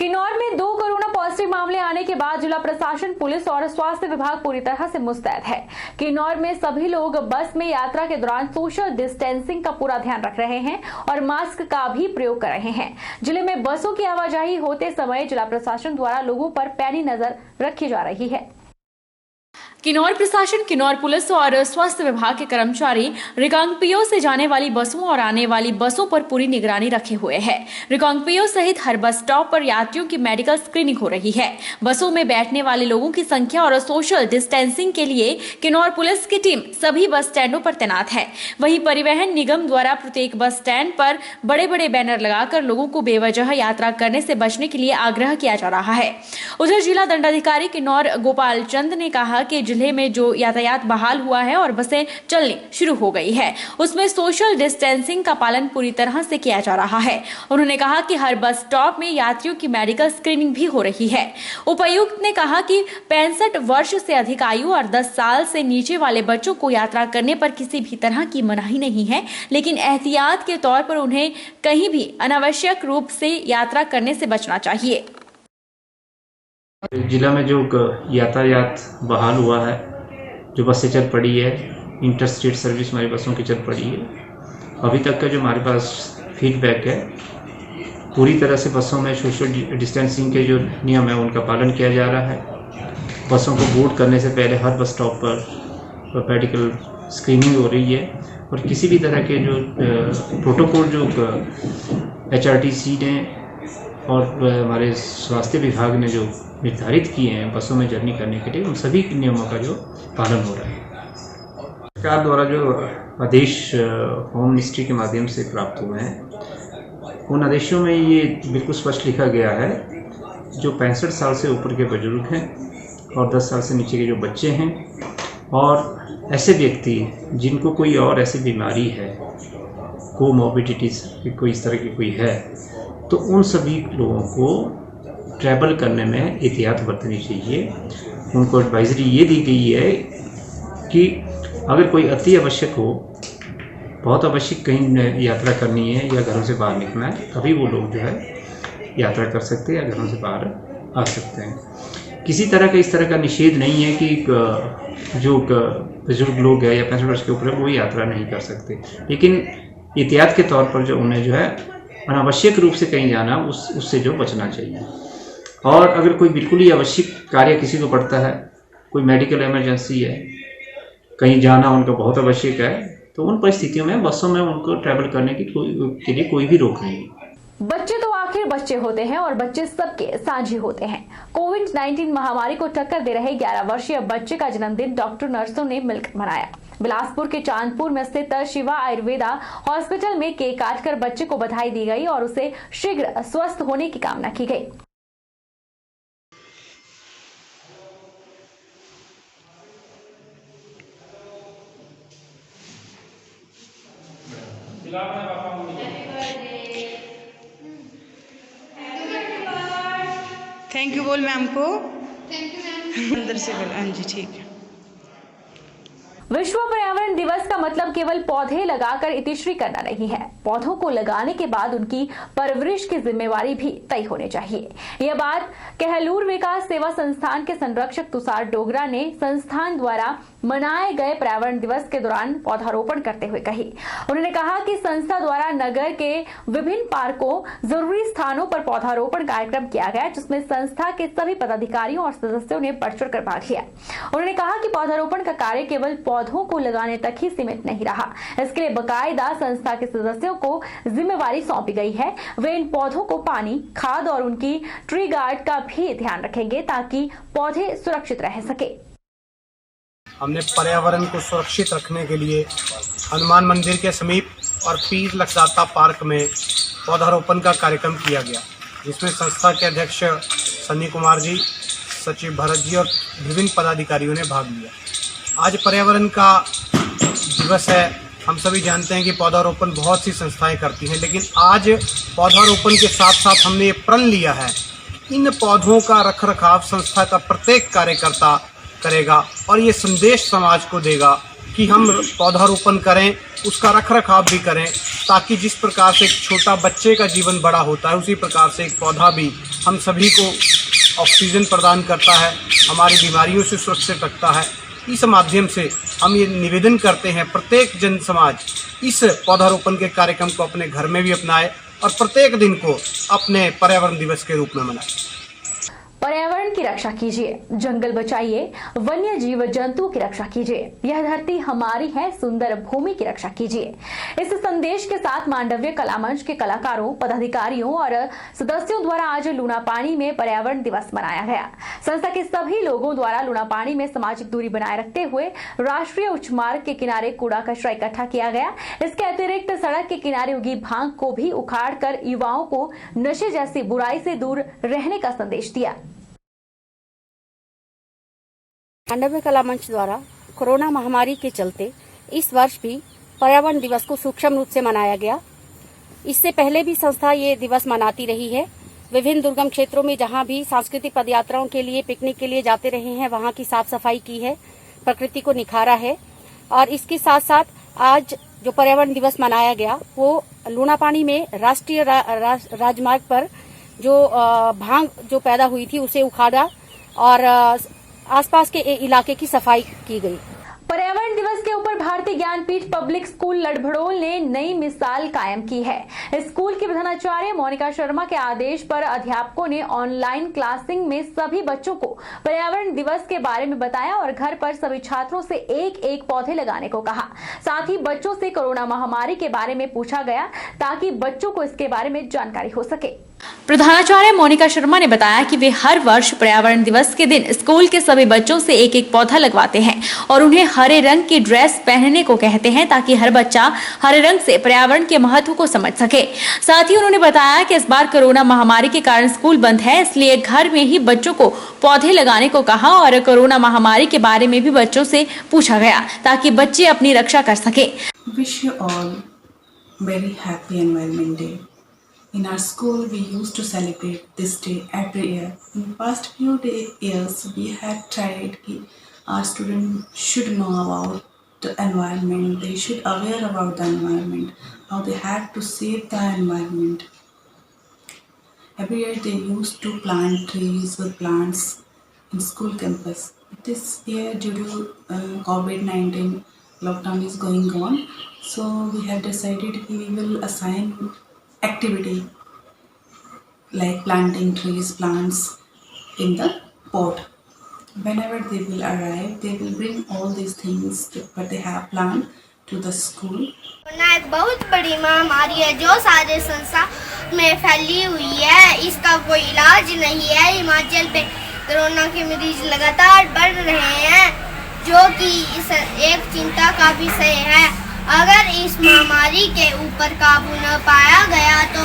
किन्नौर में 2 corona positive मामले आने के बाद जिला प्रशासन, पुलिस और स्वास्थ्य विभाग पूरी तरह से मुस्तैद है। किन्नौर में सभी लोग बस में यात्रा के दौरान सोशल डिस्टेंसिंग का पूरा ध्यान रख रहे हैं और मास्क का भी प्रयोग कर रहे हैं। जिले में बसों की आवाजाही होते समय जिला प्रशासन द्वारा लोगों पर पैनी नजर रखी जा रही है। किन्नौर प्रशासन, किन्नौर पुलिस और स्वास्थ्य विभाग के कर्मचारी रिकांगपिओ से जाने वाली बसों और आने वाली बसों पर पूरी निगरानी रखे हुए हैं। रिकांगपिओ सहित हर बस स्टॉप पर यात्रियों की मेडिकल स्क्रीनिंग हो रही है। बसों में बैठने वाले लोगों की संख्या और सोशल डिस्टेंसिंग के लिए किन्नौर पुलिस की टीम सभी बस स्टैंडों पर तैनात है। वहीं परिवहन निगम द्वारा प्रत्येक बस स्टैंड पर बड़े बड़े बैनर लगाकर लोगों को बेवजह यात्रा करने से बचने के लिए आग्रह किया जा रहा है। उधर जिला दंडाधिकारी किन्नौर गोपाल चंद ने कहा कि जिले में जो यातायात बहाल हुआ है और बसें चलनी शुरू हो गई है, उसमें सोशल डिस्टेंसिंग का पालन पूरी तरह से किया जा रहा है। उन्होंने कहा कि हर बस स्टॉप में यात्रियों की मेडिकल स्क्रीनिंग भी हो रही है। उपायुक्त ने कहा कि 65 वर्ष से अधिक आयु और 10 साल से नीचे वाले बच्चों को यात्रा करने पर किसी भी तरह की मनाही नहीं है, लेकिन एहतियात के तौर पर उन्हें कहीं भी अनावश्यक रूप से यात्रा करने से बचना चाहिए। जिला में जो यातायात बहाल हुआ है, जो बसें चल पड़ी है, इंटर स्टेट सर्विस हमारी बसों की चल पड़ी है, अभी तक का जो हमारे पास फीडबैक है, पूरी तरह से बसों में सोशल डिस्टेंसिंग के जो नियम है उनका पालन किया जा रहा है। बसों को बोर्ड करने से पहले हर बस स्टॉप पर मेडिकल स्क्रीनिंग हो रही है और किसी भी तरह के जो प्रोटोकॉल जो HRTC ने और हमारे स्वास्थ्य विभाग ने जो निर्धारित किए हैं बसों में जर्नी करने के लिए, उन सभी नियमों का जो पालन हो रहा है। सरकार द्वारा जो आदेश होम मिनिस्ट्री के माध्यम से प्राप्त हुए हैं, उन आदेशों में ये बिल्कुल स्पष्ट लिखा गया है, जो 65 साल से ऊपर के बुजुर्ग हैं और 10 साल से नीचे के जो बच्चे हैं और ऐसे व्यक्ति जिनको कोई और ऐसी बीमारी है, कोमॉर्बिडिटीज कोई इस तरह की कोई है, तो उन सभी लोगों को ट्रैवल करने में एहतियात बरतनी चाहिए। उनको एडवाइजरी ये दी गई है कि अगर कोई अति आवश्यक हो, बहुत आवश्यक कहीं यात्रा करनी है या घरों से बाहर निकलना है, तभी वो लोग जो है यात्रा कर सकते हैं या घरों से बाहर आ सकते हैं। किसी तरह का इस तरह का निषेध नहीं है कि जो बुजुर्ग लोग हैं या 65 वर्ष के ऊपर वो यात्रा नहीं कर सकते, लेकिन एहतियात के तौर पर जो उन्हें जो है अनावश्यक रूप से कहीं जाना उससे जो बचना चाहिए। और अगर कोई बिल्कुल ही आवश्यक कार्य किसी को पड़ता है, कोई मेडिकल इमरजेंसी है, कहीं जाना उनका बहुत आवश्यक है, तो उन परिस्थितियों में बसों में उनको ट्रैवल करने के लिए कोई भी रोक नहीं है। बच्चे तो आखिर बच्चे होते हैं और बच्चे सबके साझी होते हैं। कोविड-19 महामारी को टक्कर दे रहे 11 वर्षीय बच्चे का जन्मदिन डॉक्टर नर्सों ने मिलकर मनाया। बिलासपुर के चांदपुर में स्थित शिवा आयुर्वेदा हॉस्पिटल में केक काटकर बच्चे को बधाई दी गई और उसे शीघ्र स्वस्थ होने की कामना की गई। थैंक यू बोल मैम को। Thank you ma'am. अंदर से बोल। हाँ जी ठीक है। विश्व पर्यावरण दिवस का मतलब केवल पौधे लगाकर इतिश्री करना नहीं है। पौधों को लगाने के बाद उनकी परवरिश की जिम्मेवारी भी तय होनी चाहिए। यह बात कहलूर विकास सेवा संस्थान के संरक्षक तुषार डोगरा ने संस्थान द्वारा मनाए गए पर्यावरण दिवस के दौरान पौधारोपण करते हुए कही। उन्होंने कहा कि संस्था द्वारा नगर के विभिन्न पार्कों, जरूरी स्थानों पर पौधारोपण कार्यक्रम किया गया, जिसमें संस्था के सभी पदाधिकारियों और सदस्यों ने बढ़ चढ़कर भाग लिया। उन्होंने कहा कि पौधारोपण का कार्य केवल पौधों को लगाने तक ही सीमित नहीं रहा। इसके लिए बाकायदा संस्था के सदस्यों को जिम्मेवारी सौंपी गई है। वे इन पौधों को पानी, खाद और उनकी ट्री गार्ड का भी ध्यान रखेंगे ताकि पौधे सुरक्षित रह सके। हमने पर्यावरण को सुरक्षित रखने के लिए हनुमान मंदिर के समीप और पीर लखदाता पार्क में पौधारोपण का कार्यक्रम किया गया, जिसमें संस्था के अध्यक्ष सन्नी कुमार जी, सचिव भरत जी और विभिन्न पदाधिकारियों ने भाग लिया। आज पर्यावरण का दिवस है। हम सभी जानते हैं कि पौधारोपण बहुत सी संस्थाएं करती हैं, लेकिन आज पौधारोपण के साथ साथ हमने ये प्रण लिया है, इन पौधों का रखरखाव संस्था का प्रत्येक कार्यकर्ता करेगा और ये संदेश समाज को देगा कि हम पौधारोपण करें, उसका रख रखाव भी करें, ताकि जिस प्रकार से एक छोटा बच्चे का जीवन बड़ा होता है उसी प्रकार से एक पौधा भी हम सभी को ऑक्सीजन प्रदान करता है, हमारी बीमारियों से सुरक्षित रखता है। इस माध्यम से हम ये निवेदन करते हैं प्रत्येक जन समाज इस पौधारोपण के कार्यक्रम को अपने घर में भी अपनाए और प्रत्येक दिन को अपने पर्यावरण दिवस के रूप में मनाए। पर्यावरण की रक्षा कीजिए, जंगल बचाइए, वन्य जीव जंतुओं की रक्षा कीजिए, यह धरती हमारी है, सुंदर भूमि की रक्षा कीजिए। इस संदेश के साथ मांडव्य कला मंच के कलाकारों, पदाधिकारियों और सदस्यों द्वारा आज लूनापानी में पर्यावरण दिवस मनाया गया। संस्था के सभी लोगों द्वारा लूनापानी में सामाजिक दूरी बनाए रखते हुए राष्ट्रीय उच्च मार्ग के किनारे कूड़ा कचरा इकट्ठा किया गया। इसके अतिरिक्त सड़क के किनारे उगी भांग को भी उखाड़ कर युवाओं को नशे जैसी बुराई से दूर रहने का संदेश दिया। मांडव्य कला मंच द्वारा कोरोना महामारी के चलते इस वर्ष भी पर्यावरण दिवस को सूक्ष्म रूप से मनाया गया। इससे पहले भी संस्था ये दिवस मनाती रही है। विभिन्न दुर्गम क्षेत्रों में जहां भी सांस्कृतिक पदयात्राओं के लिए, पिकनिक के लिए जाते रहे हैं, वहां की साफ सफाई की है, प्रकृति को निखारा है। और इसके साथ साथ आज जो पर्यावरण दिवस मनाया गया वो लूनापानी में राष्ट्रीय राजमार्ग पर जो भांग जो पैदा हुई थी उसे उखाड़ा और आसपास के इलाके की सफाई की गई। पर्यावरण दिवस के ऊपर भारतीय ज्ञानपीठ पब्लिक स्कूल लड़भड़ोल ने नई मिसाल कायम की है। स्कूल की प्रधानाचार्य मोनिका शर्मा के आदेश पर अध्यापकों ने ऑनलाइन क्लासिंग में सभी बच्चों को पर्यावरण दिवस के बारे में बताया और घर पर सभी छात्रों से एक एक पौधे लगाने को कहा। साथ ही बच्चों से कोरोना महामारी के बारे में पूछा गया ताकि बच्चों को इसके बारे में जानकारी हो सके। प्रधानाचार्य मोनिका शर्मा ने बताया कि वे हर वर्ष पर्यावरण दिवस के दिन स्कूल के सभी बच्चों से एक एक पौधा लगवाते हैं और उन्हें हरे रंग की ड्रेस पहनने को कहते हैं ताकि हर बच्चा हरे रंग से पर्यावरण के महत्व को समझ सके। साथ ही उन्होंने बताया कि इस बार कोरोना महामारी के कारण स्कूल बंद है, इसलिए घर में ही बच्चों को पौधे लगाने को कहा और कोरोना महामारी के बारे में भी बच्चों से पूछा गया ताकि बच्चे अपनी रक्षा कर सके। Wish you all very happy Environment Day. In our school, we used to celebrate this day every year. In the past few years, we had tried that our students should know about the environment. They should aware about the environment, how they have to save the environment. Every year, they used to plant trees or plants in school campus. This year, due to COVID-19 lockdown is going on, so we have decided we will assign activity like planting trees, plants in the pot. Whenever they will arrive, they will bring all these things that they have planned to the school. Corona एक बहुत बड़ी महामारी है जो सारे संसार में फैली हुई है। इसका कोई इलाज नहीं है। हिमाचल पे कोरोना के मरीज लगातार बढ़ रहे हैं जो कि इस एक चिंता का विषय है। अगर इस महामारी के ऊपर काबू न पाया गया तो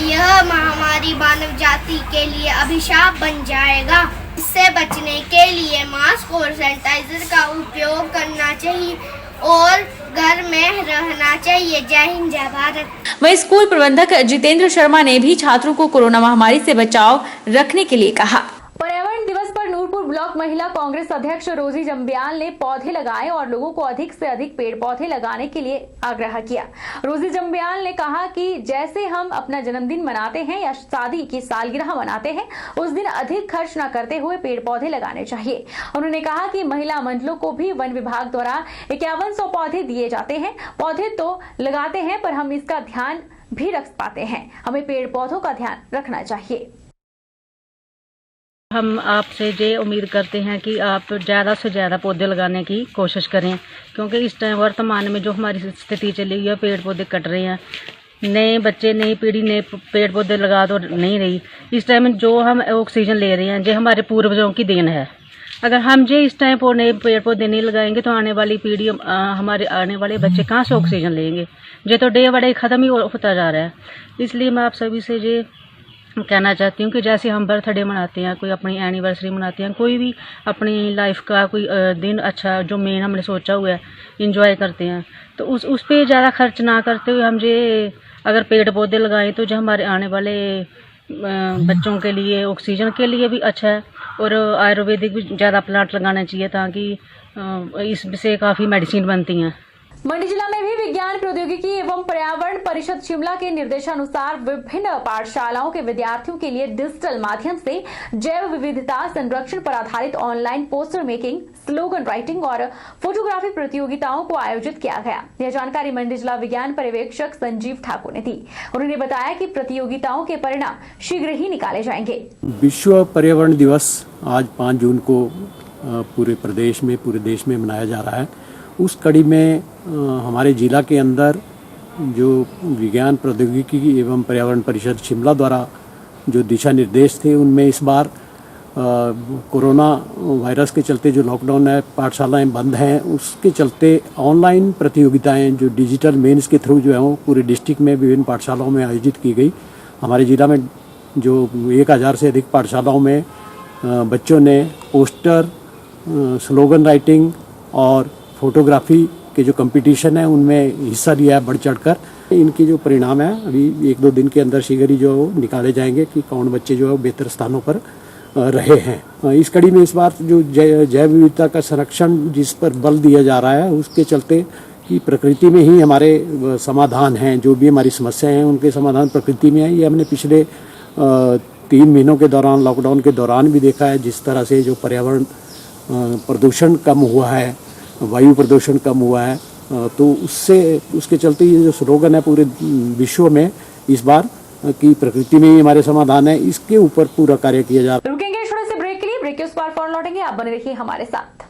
यह महामारी मानव जाति के लिए अभिशाप बन जाएगा। इससे बचने के लिए मास्क और सैनिटाइजर का उपयोग करना चाहिए और घर में रहना चाहिए। जय हिंद, जय भारत। वहीं स्कूल प्रबंधक जितेंद्र शर्मा ने भी छात्रों को कोरोना महामारी से बचाव रखने के लिए कहा। पर्यावरण दिवस पर नूरपुर ब्लॉक महिला कांग्रेस अध्यक्ष रोजी जम्बियाल ने पौधे लगाए और लोगों को अधिक से अधिक पेड़ पौधे लगाने के लिए आग्रह किया। रोजी जम्बियाल ने कहा कि जैसे हम अपना जन्मदिन मनाते हैं या शादी की सालगिरह मनाते हैं, उस दिन अधिक खर्च न करते हुए पेड़ पौधे लगाने चाहिए। उन्होंने कहा कि महिला मंडलों को भी वन विभाग द्वारा 5100 पौधे दिए जाते हैं। पौधे तो लगाते हैं पर हम इसका ध्यान भी रख पाते हैं। हमें पेड़ पौधों का ध्यान रखना चाहिए। हम आपसे ये उम्मीद करते हैं कि आप ज़्यादा से ज़्यादा पौधे लगाने की कोशिश करें, क्योंकि इस टाइम वर्तमान में जो हमारी स्थिति चली हुई है, पेड़ पौधे कट रहे हैं। नए बच्चे, नई पीढ़ी नए पेड़ पौधे लगा तो नहीं रही। इस टाइम जो हम ऑक्सीजन ले रहे हैं, ये हमारे पूर्वजों की देन है। अगर हम जो इस टाइम पर नए पेड़ पौधे नहीं लगाएंगे तो आने वाली पीढ़ी, हमारे आने वाले बच्चे कहाँ से ऑक्सीजन लेंगे? ये तो डे बाय डे ख़त्म ही होता जा रहा है। इसलिए मैं आप सभी से ये कहना चाहती हूँ कि जैसे हम बर्थडे मनाते हैं, कोई अपनी एनिवर्सरी मनाते हैं, कोई भी अपनी लाइफ का कोई दिन अच्छा जो मेन हमने सोचा हुआ है इंजॉय करते हैं, तो उस पर ज़्यादा खर्च ना करते हुए हम ये अगर पेड़ पौधे लगाएं तो जो हमारे आने वाले बच्चों के लिए, ऑक्सीजन के लिए भी अच्छा है और आयुर्वेदिक भी ज़्यादा प्लांट लगाना चाहिए ताकि इससे काफ़ी मेडिसिन बनती हैं। मंडी जिला में भी विज्ञान प्रौद्योगिकी एवं पर्यावरण परिषद शिमला के निर्देशानुसार विभिन्न पाठशालाओं के विद्यार्थियों के लिए डिजिटल माध्यम से जैव विविधता संरक्षण पर आधारित online poster making, slogan writing और फोटोग्राफी प्रतियोगिताओं को आयोजित किया गया। यह जानकारी मंडी जिला विज्ञान पर्यवेक्षक संजीव ठाकुर ने दी। उन्होंने बताया कि प्रतियोगिताओं के परिणाम शीघ्र ही निकाले जाएंगे। विश्व पर्यावरण दिवस आज 5 जून को पूरे प्रदेश में, पूरे देश में मनाया जा रहा है। उस कड़ी में हमारे जिला के अंदर जो विज्ञान प्रौद्योगिकी एवं पर्यावरण परिषद शिमला द्वारा जो दिशा निर्देश थे, उनमें इस बार कोरोना वायरस के चलते जो लॉकडाउन है, पाठशालाएं बंद हैं, उसके चलते ऑनलाइन प्रतियोगिताएं जो डिजिटल मेंस के थ्रू जो है वो पूरे डिस्ट्रिक्ट में विभिन्न पाठशालाओं में आयोजित की गई। हमारे जिला में जो 1000 से अधिक पाठशालाओं में बच्चों ने पोस्टर, स्लोगन राइटिंग और फोटोग्राफी के जो कंपटीशन है उनमें हिस्सा लिया है बढ़ चढ़कर। इनकी जो परिणाम है अभी 1-2 दिन के अंदर शीघ्र ही जो निकाले जाएंगे कि कौन बच्चे जो है बेहतर स्थानों पर रहे हैं। इस कड़ी में इस बार जो जैव विविधता का संरक्षण जिस पर बल दिया जा रहा है, उसके चलते कि प्रकृति में ही हमारे समाधान हैं, जो भी हमारी समस्याएं हैं उनके समाधान प्रकृति में है। ये हमने पिछले 3 महीनों के दौरान, लॉकडाउन के दौरान भी देखा है, जिस तरह से जो पर्यावरण प्रदूषण कम हुआ है, वायु प्रदूषण कम हुआ है, तो उसके चलते ये जो स्लोगन है पूरे विश्व में इस बार की प्रकृति में ही हमारे समाधान है, इसके ऊपर पूरा कार्य किया जा रहा है। रुकेंगे थोड़े से ब्रेक के लिए। ब्रेक के उस पार लौटेंगे, आप बने रहिए हमारे साथ।